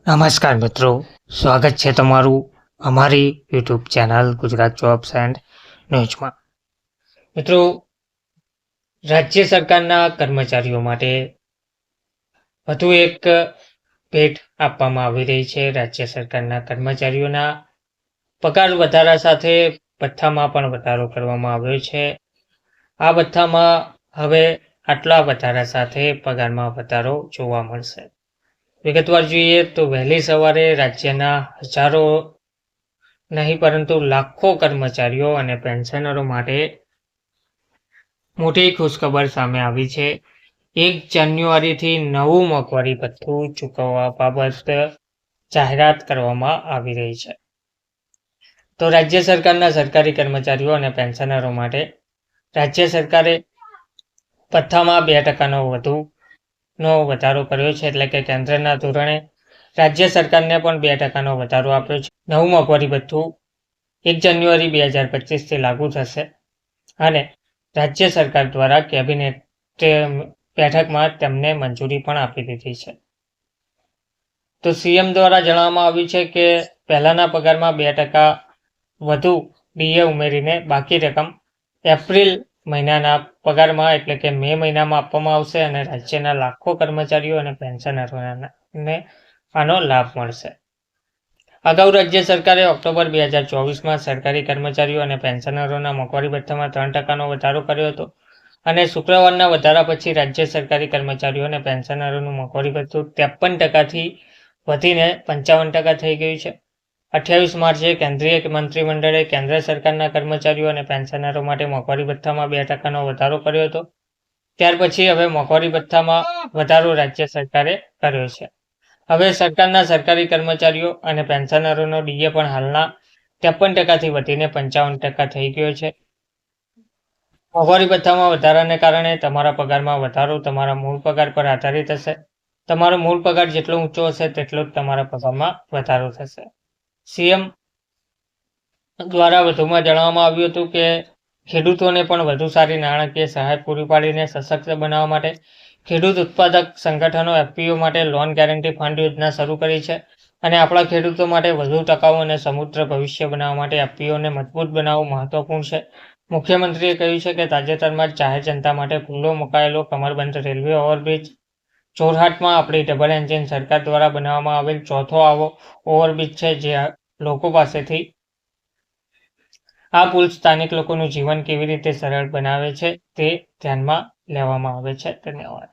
નમસ્કાર મિત્રો, સ્વાગત છે તમારું અમારી YouTube channel Gujarat jobs and ન્યૂઝમાં. મિત્રો, રાજ્ય સરકારના કર્મચારીઓ માટે વધુ એક ભેટ આપવામાં આવી રહી છે. રાજ્ય સરકારના કર્મચારીઓના પગાર વધારા સાથે ભથ્થામાં પણ વધારો કરવામાં આવ્યો છે. આ ભથ્થામાં હવે આટલા વધારા સાથે પગારમાં વધારો જોવા મળશે. વિગતવાર જોઈએ તો વહેલી સવારે રાજ્યના હજારો નહીં પરંતુ લાખો કર્મચારીઓ અને પેન્શનરો માટે મોટી ખુશખબર સામે આવી છે. 1 જાન્યુઆરીથી નવું મોંઘવારી ભથ્થું ચૂકવવા બાબત જાહેરાત કરવામાં આવી રહી છે. તો રાજ્ય સરકારના સરકારી કર્મચારીઓ અને પેન્શનરો માટે રાજ્ય સરકારે ભથ્થામાં 2% નો વધારો કર્યો છે. એટલે કે કેન્દ્રના ધોરણે રાજ્ય સરકારને પણ 2% વધારો આપ્યો છે. નવું મોંઘવારી ભથ્થું 1 જાન્યુઆરી 2025થી લાગુ થશે અને રાજ્ય સરકાર દ્વારા કેબિનેટ બેઠકમાં તેમને મંજૂરી પણ આપી દીધી છે. તો સીએમ દ્વારા જણાવવામાં આવ્યું છે કે પહેલાના પગારમાં 2% વધુ ડીએ ઉમેરીને બાકી રકમ એપ્રિલ મહિનાના પગારમાં એટલે કે મે મહિનામાં આપવામાં આવશે અને રાજ્યના લાખો કર્મચારીઓ અને પેન્શનરોને આનો લાભ મળશે. અગાઉ રાજ્ય સરકારે ઓક્ટોબર 2024માં સરકારી કર્મચારીઓ અને પેન્શનરોના મોંઘવારી ભથ્થામાં 3%નો વધારો કર્યો હતો અને શુક્રવારના વધારા પછી રાજ્ય સરકારી કર્મચારીઓ અને પેન્શનરોનું મોંઘવારી ભથ્થું 53%થી વધીને 55% થઈ ગયું છે. 28 માર્ચે કેન્દ્રીય મંત્રીમંડળે કેન્દ્ર સરકારના કર્મચારીઓ અને પેન્શનરો માટે મોંઘવારી ભથ્થામાં 2%નો વધારો કર્યો હતો. ત્યાર પછી હવે મોંઘવારી ભથ્થામાં વધારો રાજ્ય સરકારે કર્યો છે. હવે સરકારના સરકારી કર્મચારીઓ અને પેન્શનરોનો ડીએ પણ હાલના 53%થી વધીને 55% થઈ ગયો છે. મોંઘવારી ભથ્થામાં વધારાને કારણે તમારા પગારમાં વધારો તમારા મૂળ પગાર પર આધારિત હશે. તમારો મૂળ પગાર જેટલો ઊંચો હશે તેટલો જ તમારા પગારમાં વધારો થશે. સીએમ દ્વારા વધુમાં જણાવવામાં આવ્યું હતું કે ખેડૂતોને પણ વધુ સારી નાણાકીય સહાય પૂરી પાડીને સશક્ત બનાવવા માટે ખેડૂત ઉત્પાદક સંગઠનો એફપીઓ માટે લોન ગેરંટી ફંડ યોજના શરૂ કરી છે અને આપણા ખેડૂતો માટે વધુ ટકાઉ અને સમૃદ્ધ ભવિષ્ય બનાવવા માટે એફપીઓને મજબૂત બનાવવું મહત્વપૂર્ણ છે. મુખ્યમંત્રીએ કહ્યું છે કે તાજેતરમાં જ જાહેર જનતા માટે ખુલ્લો મુકાયેલો કમરબંધ રેલવે ઓવરબ્રિજ જોરહાટમાં આપણી ડબલ એન્જિન સરકાર દ્વારા બનાવવામાં આવેલ ચોથો આવો ઓવરબ્રિજ છે, જે લોકો પાસેથી આ પુલ સ્થાનિક લોકોનું જીવન કેવી રીતે સરળ બનાવે છે તે ધ્યાનમાં લેવામાં આવે છે. ધન્યવાદ.